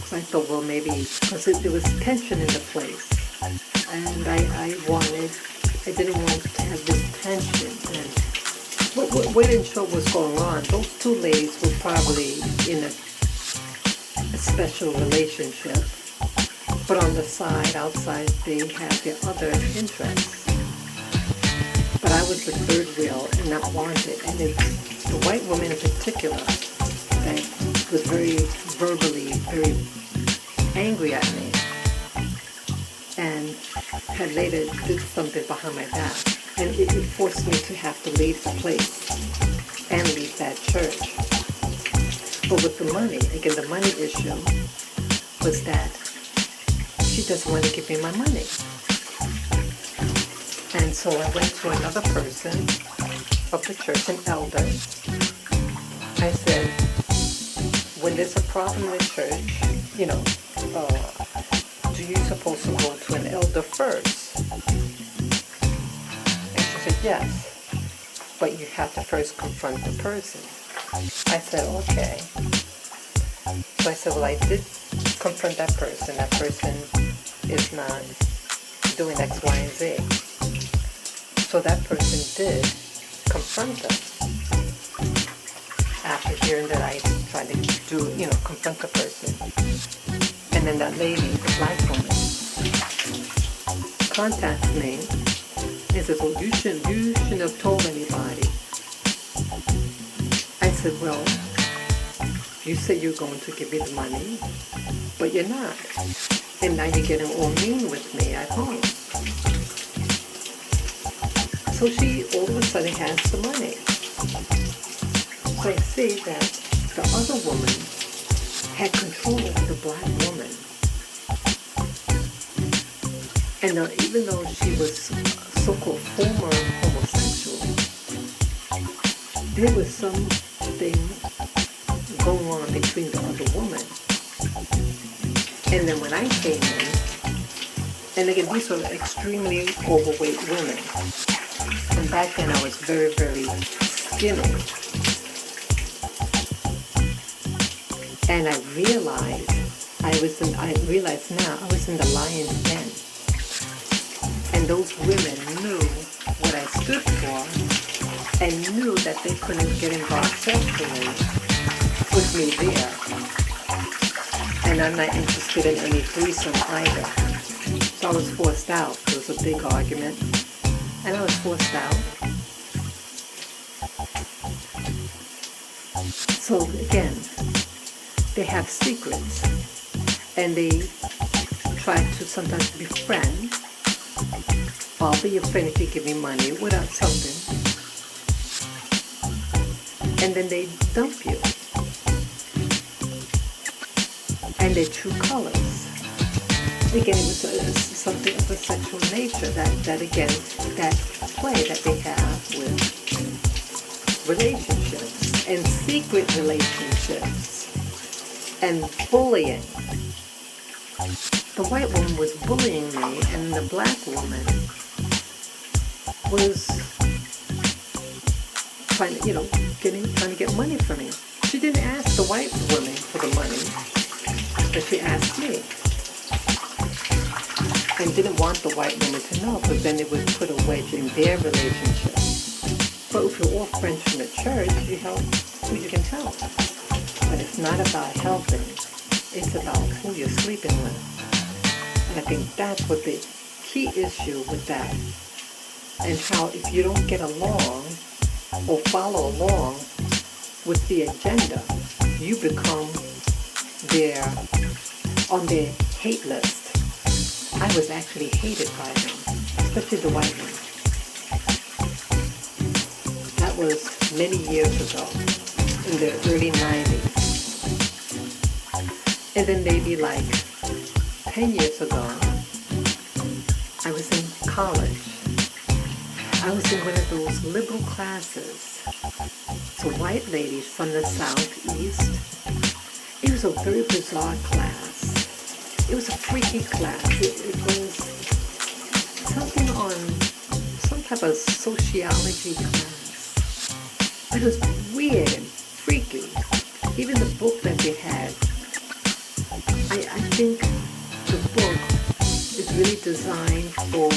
So I thought, well, maybe, because there was tension in the place. And I didn't want to have this tension. And we didn't show what was going on. Those two ladies were probably in a special relationship. But on the side, outside, they had their other interests. But I was the third wheel and not wanted. And it's the white woman in particular that was very verbally, very angry at me. And had later did something behind my back. And it forced me to have to leave the place and leave that church. But with the money, again, the money issue was that she doesn't want to give me my money. And so I went to another person of the church, an elder. I said, when there's a problem in the church, do you supposed to go to an elder first? And she said, yes, but you have to first confront the person. I said, okay. So I said, well, I did confront that person. That person is not doing X, Y, and Z. So that person did confront them. After hearing that I tried to confront the person. And then that lady, the black woman, contacts me and says, well, you shouldn't have told anybody. I said, well, you said you're going to give me the money, but you're not. And now you're getting all mean with me at home. So she all of a sudden has the money. So I see that the other woman had control over the black woman. And even though she was so-called former homosexual, there was something going on between the other woman. And then when I came in, and again, these were extremely overweight women. And back then I was very, very skinny. And I realized now I was in the lion's den. And those women knew what I stood for and knew that they couldn't get involved sexually with me there. And I'm not interested in any threesome either. So I was forced out. There was a big argument, and I was forced out. So again, they have secrets, and they try to sometimes befriend. I'll be your friend if you give me money without something. And then they dump you. And their true colors. Again, it was something of a sexual nature that again, that play that they have with relationships and secret relationships and bullying. The white woman was bullying me, and the black woman was trying to get money from me. She didn't ask the white woman for the money, but she asked me, and didn't want the white woman to know, because then it would put a wedge in their relationship. But if you're all friends from the church, you help who you can help. But it's not about helping; it's about who you're sleeping with. And I think that's what the key issue with that, and how if you don't get along or follow along with the agenda, you become on their hate list. I was actually hated by them, especially the white men. That was many years ago, in the early 90s. And then maybe like 10 years ago, I was in college. I was in one of those liberal classes. So white ladies from the southeast. It was a very bizarre class. It was a freaky class. It was something on some type of sociology class. It was weird and freaky. Even the book that they had, I think the book is really designed for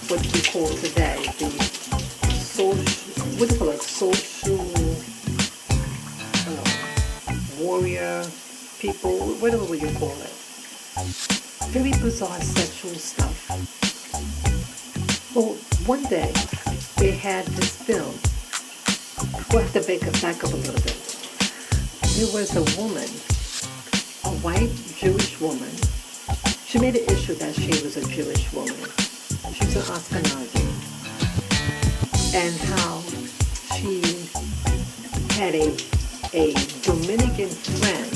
what we call today the social warrior people, whatever you call it. Very bizarre sexual stuff. Well, one day they had this film. We'll have to back up a little bit. There was a woman, a white Jewish woman. She made an issue that she was a Jewish woman. She was an Ashkenazi. And how she had a Dominican friend.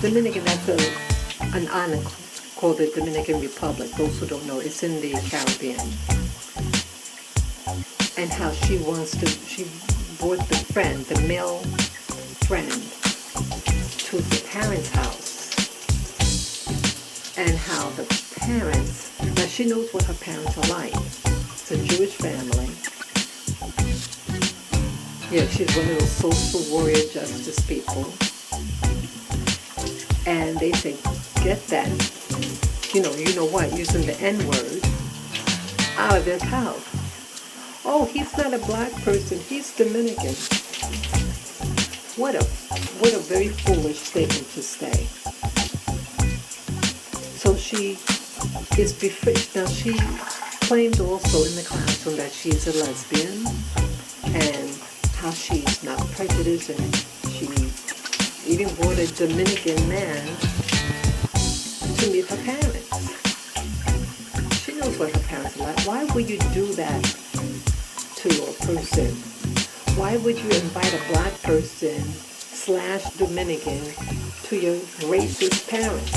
Dominican, that's an island called the Dominican Republic. Those who don't know, it's in the Caribbean. And how she brought the male friend, to the parents' house. And how the parents, now she knows what her parents are like. It's a Jewish family. Yeah, she's one of those social warrior justice people. And they say, get that, you know what, using the N-word out of this house. Oh, he's not a black person, he's Dominican. What a very foolish statement to say. So she is now she claimed also in the classroom that she's a lesbian, and how she's not prejudiced, and she even brought a Dominican man to meet her parents. She knows what her parents are like. Why would you do that to a person? Why would you invite a black person / Dominican to your racist parents?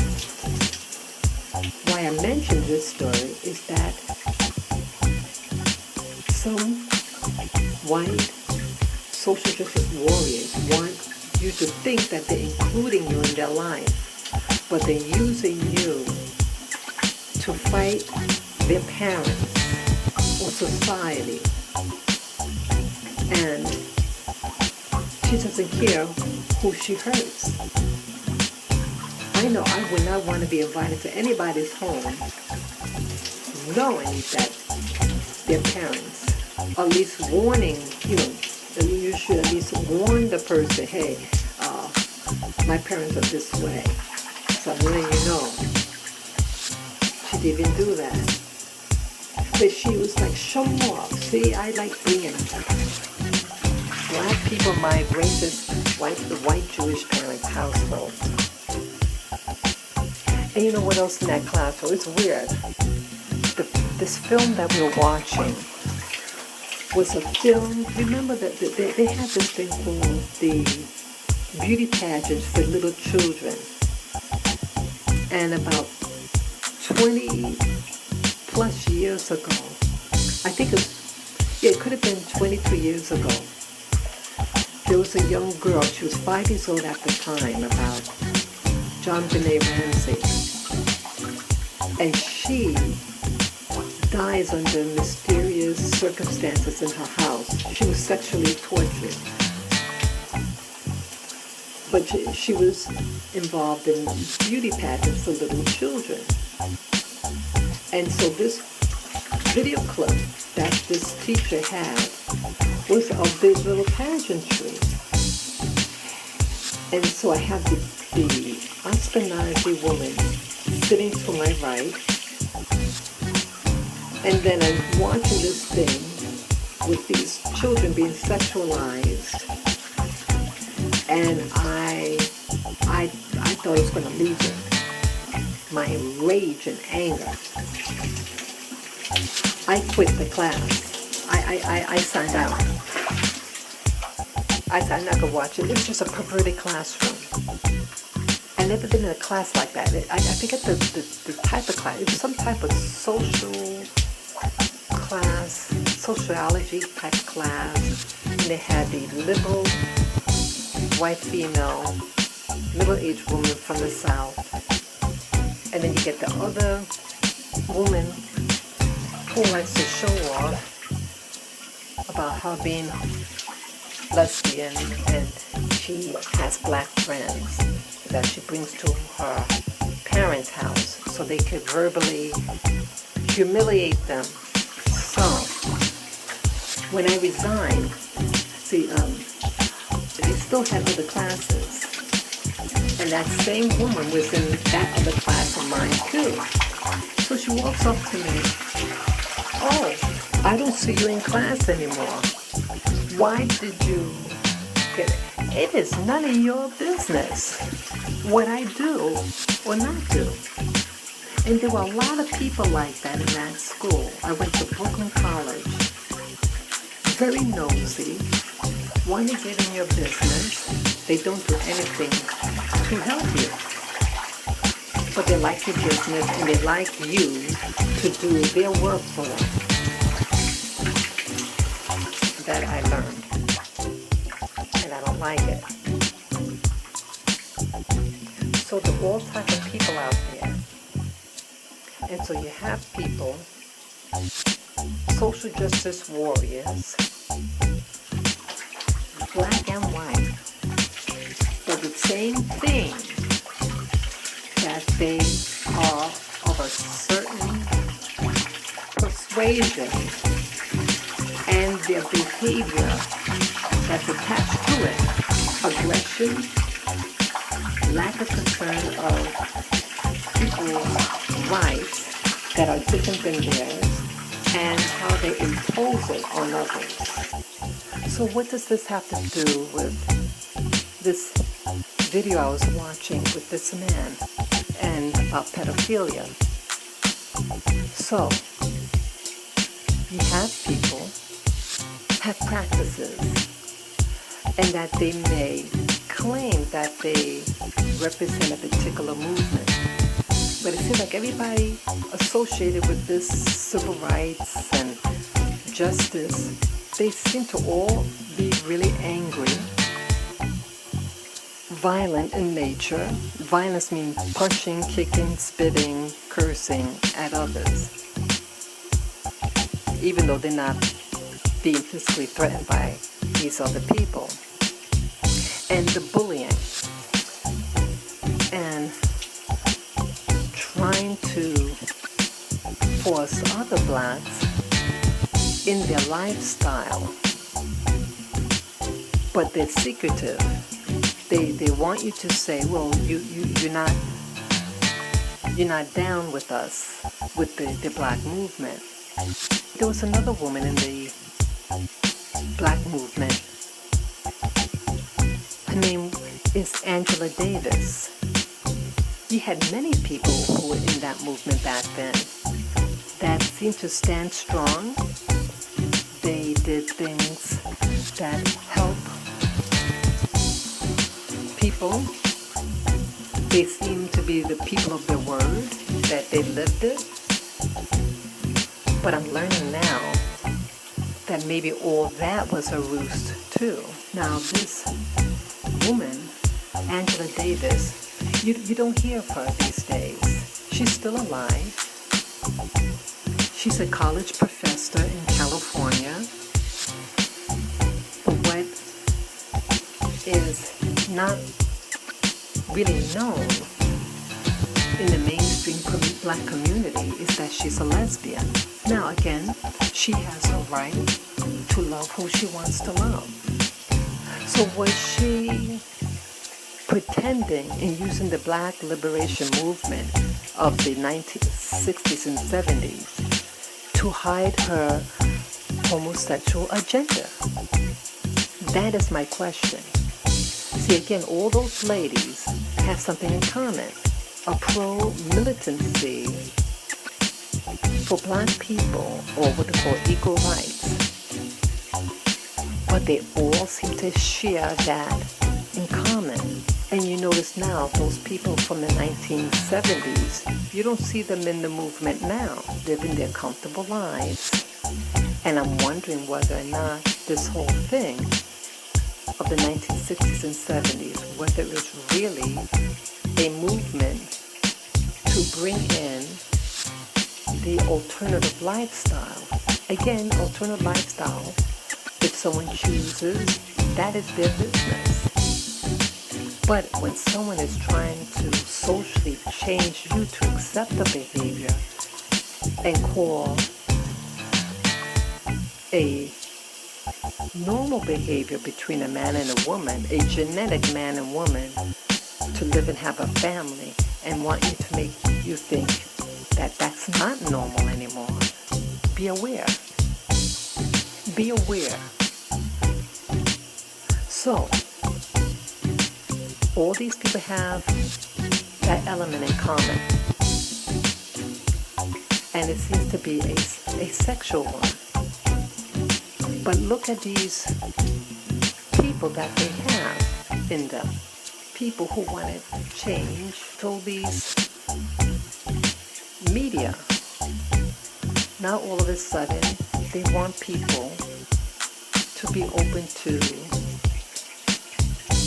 Why I mention this story is that some white social justice warriors want you to think that they're including you in their life, but they're using you to fight their parents or society. And she doesn't care who she hurts. I know I would not want to be invited to anybody's home knowing that their parents at least warning, you should at least warn the person, hey, my parents are this way. So I'm letting you know. She didn't even do that. But she was like, show off. See, I like bringing black people, my racist, the white Jewish parents' household. And you know what else in that class? So it's weird. This film that we were watching was a film. Remember that they had this thing called the beauty pageants for little children. And about 20 plus years ago, I think it could have been 23 years ago, there was a young girl, she was 5 years old at the time, about JonBenét Ramsey, and she dies under mysterious circumstances in her house. She was sexually tortured, but she was involved in beauty pageants for little children. And so this video clip that this teacher had was of this little pageantry. And so I have the Ashkenazi woman sitting to my right. And then I'm watching this thing with these children being sexualized. And I thought I was going to lose it. My rage and anger. I quit the class. I signed out. I said, I'm not going to watch it. It was just a perverted classroom. I've never been in a class like that. I forget the type of class. It was some type of social class, sociology type class. And they had the liberal white female, middle-aged woman from the South. And then you get the other woman who likes to show off about her being lesbian, and she has black friends that she brings to her parents' house so they could verbally humiliate them. So, when I resigned, they still had other classes. And that same woman was in that other class of mine too. So she walks up to me. Oh, I don't see you in class anymore. Why did you get it? It is none of your business what I do or not do. And there were a lot of people like that in that school. I went to Brooklyn College. Very nosy. Want to get in your business. They don't do anything to help you. But they like your business and they like you to do their work for them. That I learned. And I don't like it. So there are all types of people out there. And so you have people, social justice warriors, black and white, for the same thing, that they are of a certain persuasion, and their behavior that's attached to it, aggression, lack of concern of people's rights that are different than theirs, and how they impose it on others. So what does this have to do with this video I was watching with this man and about pedophilia? So, you have people have practices, and that they may claim that they represent a particular movement. But it seems like everybody associated with this civil rights and justice, they seem to all be really angry, violent in nature. Violence means punching, kicking, spitting, cursing at others, even though they're not being physically threatened by these other people. And the bullying and trying to force other blacks in their lifestyle, but they're secretive. They want you to say, well, you're not down with us, with the black movement. There was another woman in the black movement. Her name is Angela Davis. You had many people who were in that movement back then that seemed to stand strong. They did things that help people. They seemed to be the people of their word, that they lived it. But I'm learning now that maybe all that was a ruse too. Now this woman, Angela Davis, you don't hear of her these days. She's still alive. She's a college professor in California. But what is not really known in the mainstream black community is that she's a lesbian. Now again, she has a right to love who she wants to love. So was she pretending and using the black liberation movement of the 1960s and 70s to hide her homosexual agenda? That is my question. See, again, all those ladies have something in common. A pro-militancy for black people, or what they call equal rights. But they all seem to share that in common. And you notice now, those people from the 1970s, you don't see them in the movement now, living their comfortable lives. And I'm wondering whether or not this whole thing of the 1960s and 70s, whether it was really a movement to bring in the alternative lifestyle. Again, alternative lifestyle, if someone chooses, that is their business. But when someone is trying to socially change you to accept the behavior and call a normal behavior between a man and a woman, a genetic man and woman, to live and have a family, and want you to make you think that that's not normal anymore, be aware. Be aware. So, all these people have that element in common. And it seems to be a sexual one. But look at these people that they have in them. People who want to change. So these media, now all of a sudden, they want people to be open to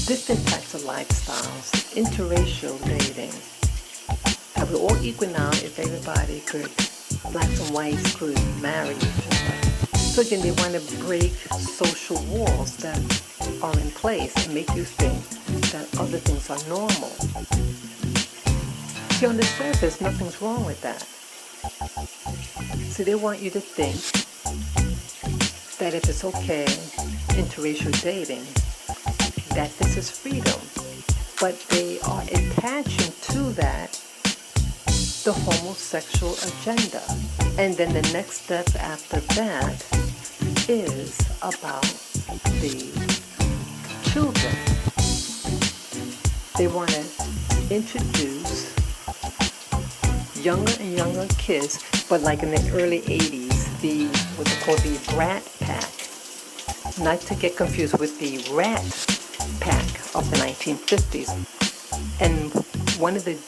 different types of lifestyles, interracial dating. That we're all equal now if everybody could, blacks and whites could marry each other. So again, they want to break social walls that are in place and make you think that other things are normal. See, on the surface, nothing's wrong with that. So they want you to think that if it's okay, interracial dating, that this is freedom. But they are attaching to that the homosexual agenda. And then the next step after that is about the children. They want to introduce younger and younger kids, but like in the early 80s, the what they call the Brat Pack. Not to get confused with the Rat Pack of the 1950s. And one of the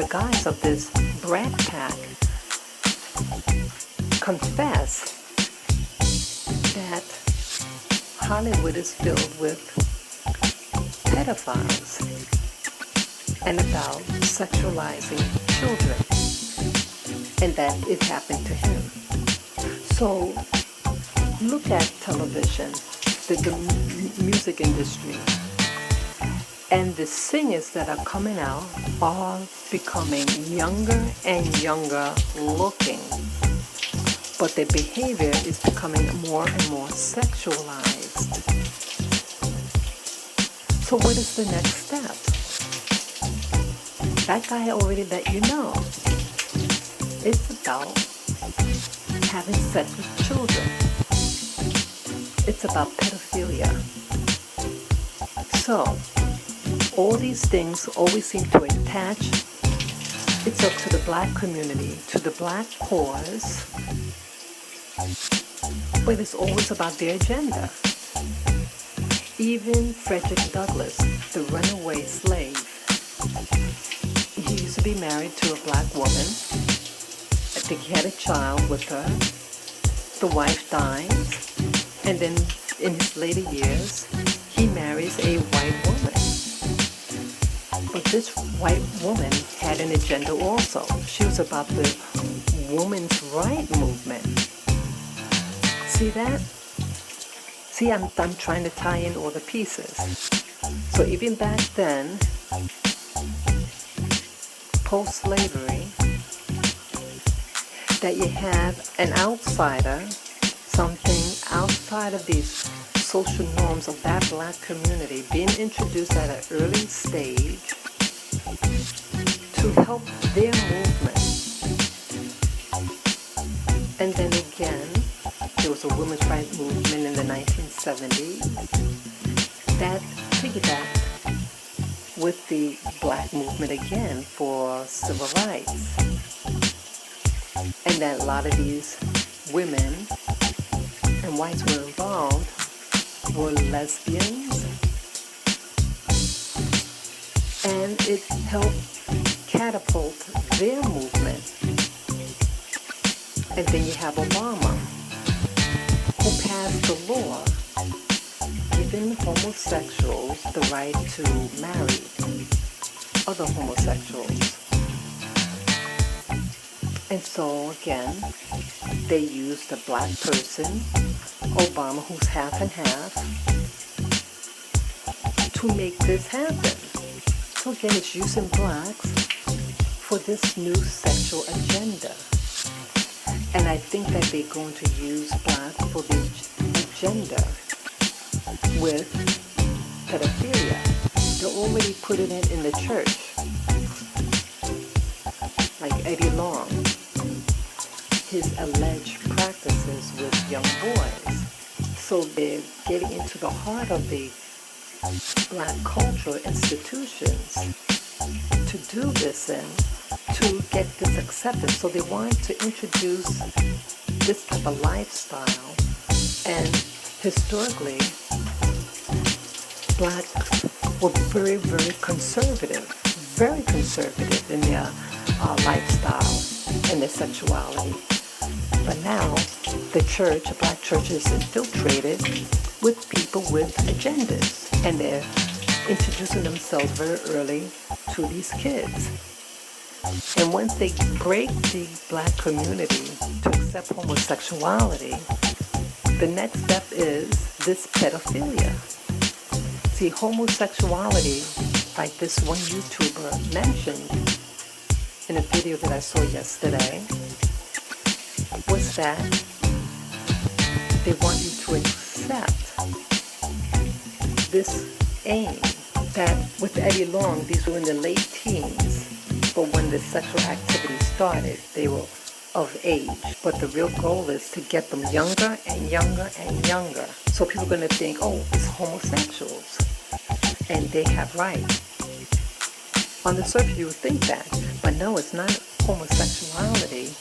guys of this Brat Pack confessed that Hollywood is filled with pedophiles and about sexualizing children, and that it happened to him. So look at television, the music industry, and the singers that are coming out are becoming younger and younger looking. but their behavior is becoming more and more sexualized. So what is the next step? That guy already let you know. It's about having sex with children. It's about pedophilia. So, all these things always seem to attach. It's up to the black community, to the black cause, but it's always about their agenda. Even Frederick Douglass, the runaway slave, he used to be married to a black woman. I think he had a child with her. The wife dies, and then in his later years, he marries a white woman. But this white woman had an agenda also. She was about the women's right movement. See that? See, I'm trying to tie in all the pieces. So even back then, post-slavery, that you have an outsider, something outside of these social norms of that black community being introduced at an early stage to help their movement. And then again, there was a women's rights movement in the 1970s that piggybacked with the black movement again for civil rights. And that a lot of these women and whites were involved were lesbians, and it helped catapult their movement. And then you have Obama, who passed the law giving homosexuals the right to marry other homosexuals. And so again, they used a black person, Obama, who's half and half, to make this happen. So again, it's using blacks for this new sexual agenda. And I think that they're going to use blacks for the agenda with pedophilia. They're already putting it in the church. Like Eddie Long, his alleged practices with young boys. So they're getting into the heart of the black cultural institutions to do this and to get this acceptance. So they want to introduce this type of lifestyle. And historically, blacks were very, very conservative in their lifestyle and their sexuality. But now, the church, the black church, is infiltrated with people with agendas. And they're introducing themselves very early to these kids. And once they break the black community to accept homosexuality, the next step is this pedophilia. See, homosexuality, like this one YouTuber mentioned in a video that I saw yesterday, was that they want you to accept this aim that with Eddie Long, these were in the late teens, but when the sexual activity started, they were of age. But the real goal is to get them younger and younger and younger. So people are going to think, oh, it's homosexuals, and they have rights. On the surface, you would think that, but no, it's not homosexuality.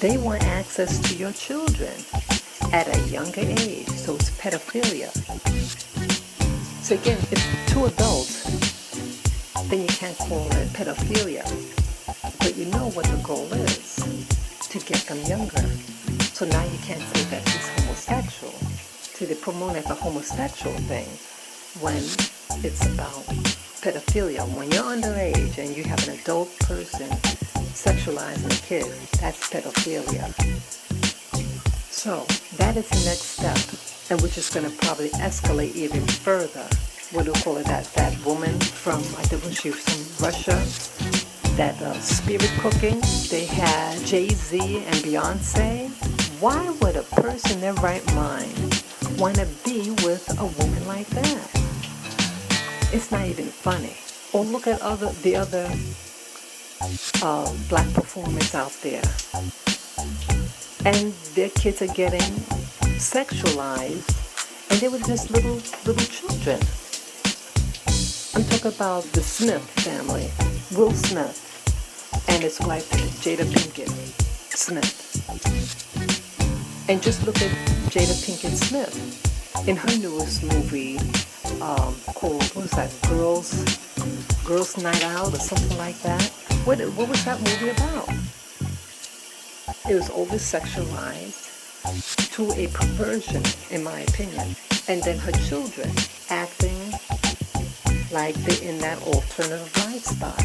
They want access to your children at a younger age, so it's pedophilia. So again, if two adults, then you can't call it pedophilia. But you know what the goal is, to get them younger. So now you can't say that he's homosexual. So they promote it as a homosexual thing when it's about pedophilia. When you're underage and you have an adult person sexualizing a kid, that's pedophilia. So that is the next step, and which is going to probably escalate even further. What do you call it? That woman from, I think she was from Russia, that spirit cooking. They had Jay-Z and Beyonce. Why would a person in their right mind want to be with a woman like that? It's not even funny. Or look at the other black performers out there, and their kids are getting sexualized, and they were just little children. I'm talking about the Smith family, Will Smith and his wife Jada Pinkett Smith. And just look at Jada Pinkett Smith in her newest movie called, what was that, Girls Night Out or something like that. What was that movie about? It was over-sexualized to a perversion, in my opinion. And then her children acting like they're in that alternative lifestyle,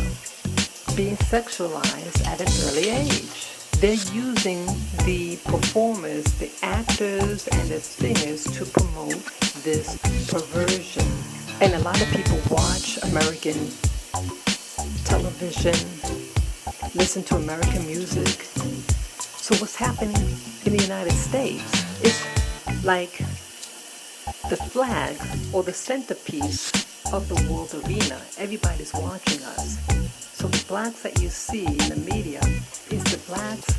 being sexualized at an early age. They're using the performers, the actors, and the singers to promote this perversion. And a lot of people watch American television, listen to American music. So what's happening in the United States is like the flag or the centerpiece of the world arena. Everybody's watching us. So the blacks that you see in the media is the blacks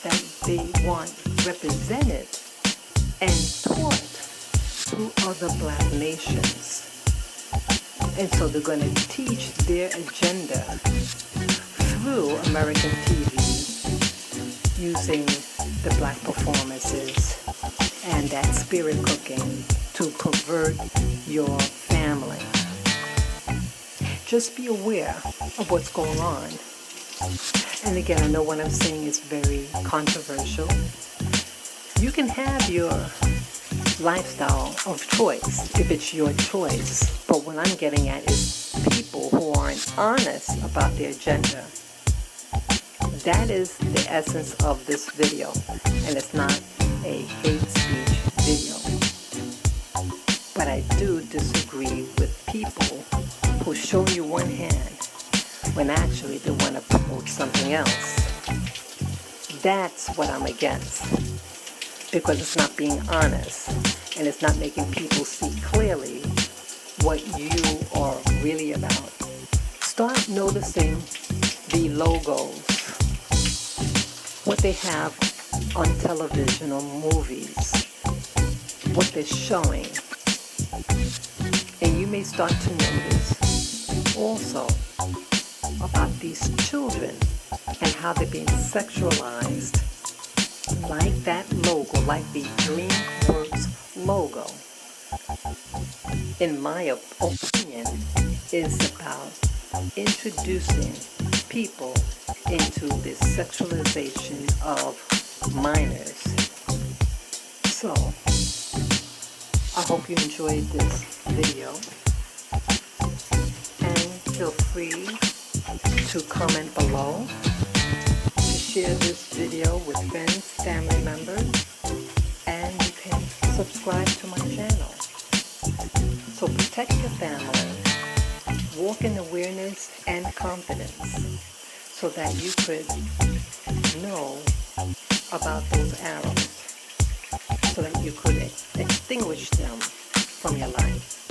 that they want represented and taught through other black nations. And so they're going to teach their agenda through American TV using the black performances and that spirit cooking to pervert your family. Just be aware of what's going on. And again, I know what I'm saying is very controversial. You can have your lifestyle of choice if it's your choice. But what I'm getting at is people who aren't honest about their agenda. That is the essence of this video. And it's not a hate speech video. But I do disagree with people who show you one hand when actually they want to promote something else. That's what I'm against. Because it's not being honest. And it's not making people see clearly what you are really about. Start noticing the logos, what they have on television or movies, what they're showing. And you may start to notice also about these children and how they're being sexualized, like that logo, like the DreamWorks logo, in my opinion, is about introducing people into the sexualization of minors. So, I hope you enjoyed this video, and feel free to comment below, to share this video with friends, family members, and you can subscribe to my channel. So protect your family, walk in awareness and confidence so that you could know about those arrows, so that you could extinguish them from your life.